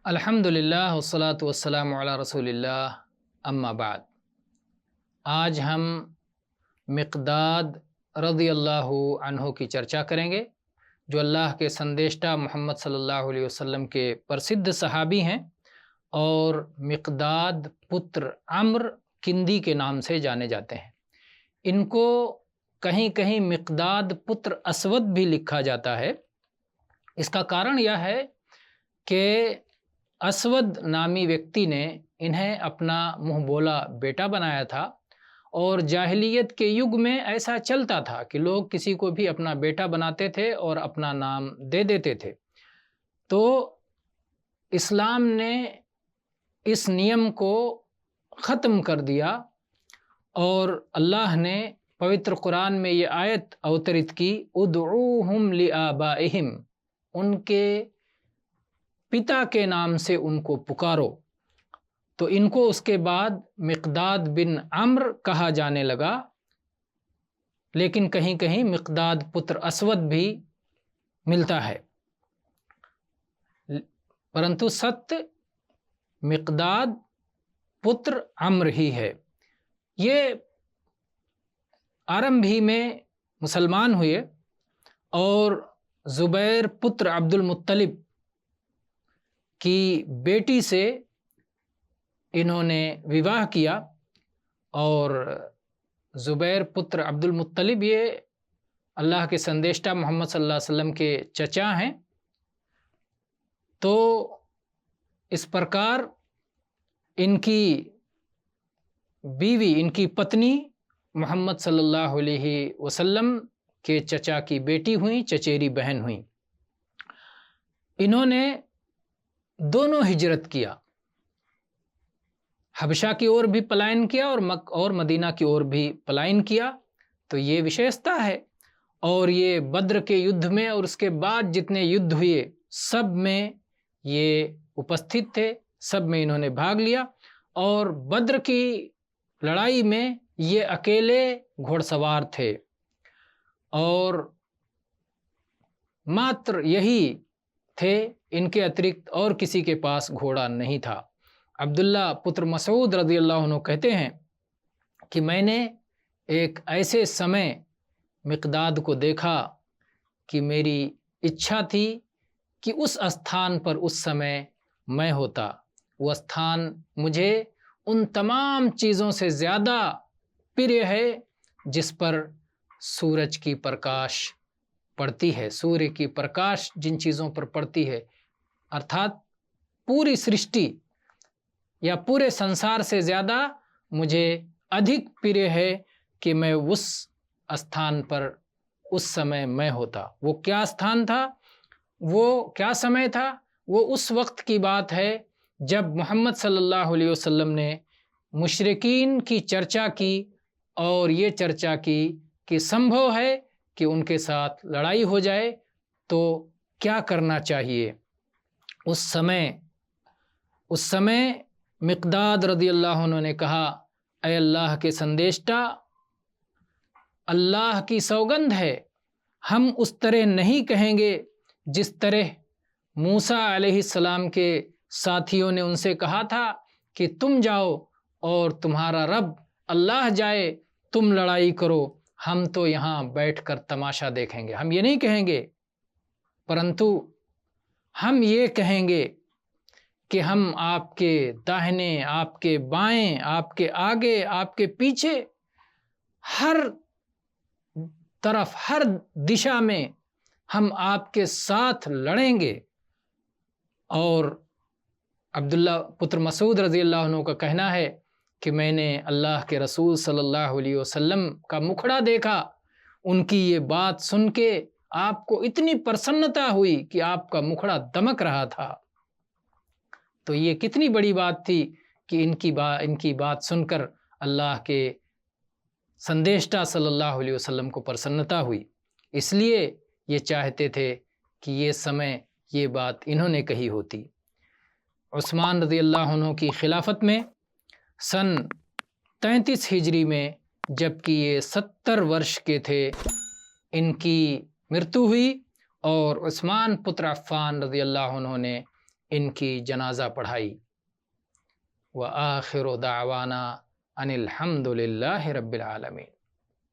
الحمدللہ والصلاۃ والسلام علی رسول اللہ اما بعد۔ آج ہم مقداد رضی اللہ عنہ کی چرچا کریں گے، جو اللہ کے سندیشٹہ محمد صلی اللہ علیہ وسلم کے پرسدھ صحابی ہیں اور مقداد پتر عمرو کندی کے نام سے جانے جاتے ہیں۔ ان کو کہیں کہیں مقداد پتر اسود بھی لکھا جاتا ہے۔ اس کا کارن یہ ہے کہ اسود نامی ویکتی نے انہیں اپنا منہ بولا بیٹا بنایا تھا، اور جاہلیت کے یگ میں ایسا چلتا تھا کہ لوگ کسی کو بھی اپنا بیٹا بناتے تھے اور اپنا نام دے دیتے تھے۔ تو اسلام نے اس نیم کو ختم کر دیا، اور اللہ نے پوتر قرآن میں یہ آیت اوترت کی، ادعوہم لآبائہم، ان کے پتا کے نام سے ان کو پکارو۔ تو ان کو اس کے بعد مقداد بن عمرو کہا جانے لگا، لیکن کہیں کہیں مقداد پتر اسود بھی ملتا ہے، پرنتو ستیہ مقداد پتر عمرو ہی ہے۔ یہ آرمبھی میں مسلمان ہوئے اور زبیر پتر عبد المطلب کی بیٹی سے انہوں نے وواہ کیا، اور زبیر پتر عبد المطلب یہ اللہ کے سندیشٹہ محمد صلی اللہ علیہ وسلم کے چچا ہیں۔ تو اس پرکار ان کی بیوی، ان کی پتنی محمد صلی اللہ علیہ وسلم کے چچا کی بیٹی ہوئیں، چچیری بہن ہوئیں۔ انہوں نے دونوں ہجرت کیا، حبشہ کی اور بھی پلائن کیا اور مدینہ کی اور بھی پلائن کیا۔ تو یہ وشیشتا ہے، اور یہ بدر کے یدھ میں اور اس کے بعد جتنے یدھ ہوئے سب میں یہ اپستھت تھے، سب میں انہوں نے بھاگ لیا، اور بدر کی لڑائی میں یہ اکیلے گھوڑ سوار تھے، اور ماتر یہی تھے، ان کے اترکت اور کسی کے پاس گھوڑا نہیں تھا۔ عبداللہ پتر مسعود رضی اللہ عنہ کہتے ہیں کہ میں نے ایک ایسے سمے مقداد کو دیکھا کہ میری اچھا تھی کہ اس استھان پر اس سمے میں ہوتا۔ وہ استھان مجھے ان تمام چیزوں سے زیادہ پریہ ہے جس پر سورج کی پرکاش پڑتی ہے، سوریہ کی پرکاش جن چیزوں پر پڑتی ہے، ارتھات پوری سرشٹی یا پورے سنسار سے زیادہ مجھے ادھک پریہ ہے کہ میں اس استھان پر اس سمے میں ہوتا۔ وہ کیا استھان تھا، وہ کیا سمے تھا؟ وہ اس وقت کی بات ہے جب محمد صلی اللہ علیہ وسلم نے مشرکین کی چرچا کی، اور یہ چرچا کی کہ سمبھو ہے کہ ان کے ساتھ لڑائی ہو جائے، تو کیا کرنا چاہیے۔ اس سمے مقداد رضی اللہ عنہ نے کہا، اے اللہ کے سندیشٹہ، اللہ کی سوگند ہے، ہم اس طرح نہیں کہیں گے جس طرح موسیٰ علیہ السلام کے ساتھیوں نے ان سے کہا تھا کہ تم جاؤ اور تمہارا رب اللہ جائے، تم لڑائی کرو، ہم تو یہاں بیٹھ کر تماشا دیکھیں گے۔ ہم یہ نہیں کہیں گے، پرنتو ہم یہ کہیں گے کہ ہم آپ کے داہنے، آپ کے بائیں، آپ کے آگے، آپ کے پیچھے، ہر طرف، ہر دشا میں ہم آپ کے ساتھ لڑیں گے۔ اور عبداللہ پتر مسعود رضی اللہ عنہ کا کہنا ہے کہ میں نے اللہ کے رسول صلی اللہ علیہ وسلم کا مکھڑا دیکھا، ان کی یہ بات سن کے آپ کو اتنی پرسنتا ہوئی کہ آپ کا مکھڑا دمک رہا تھا۔ تو یہ کتنی بڑی بات تھی کہ ان کی بات سن کر اللہ کے سندیشٹہ صلی اللہ علیہ وسلم کو پرسنتا ہوئی، اس لیے یہ چاہتے تھے کہ یہ سمے یہ بات انہوں نے کہی ہوتی۔ عثمان رضی اللہ عنہ کی خلافت میں سن 33 ہجری میں، جبکہ یہ 70 ورش کے تھے، ان کی مرتو ہوئی، اور عثمان پتر عفان رضی اللہ عنہ نے ان کی جنازہ پڑھائی۔ وآخر دعوانا ان الحمد للہ رب العالمین۔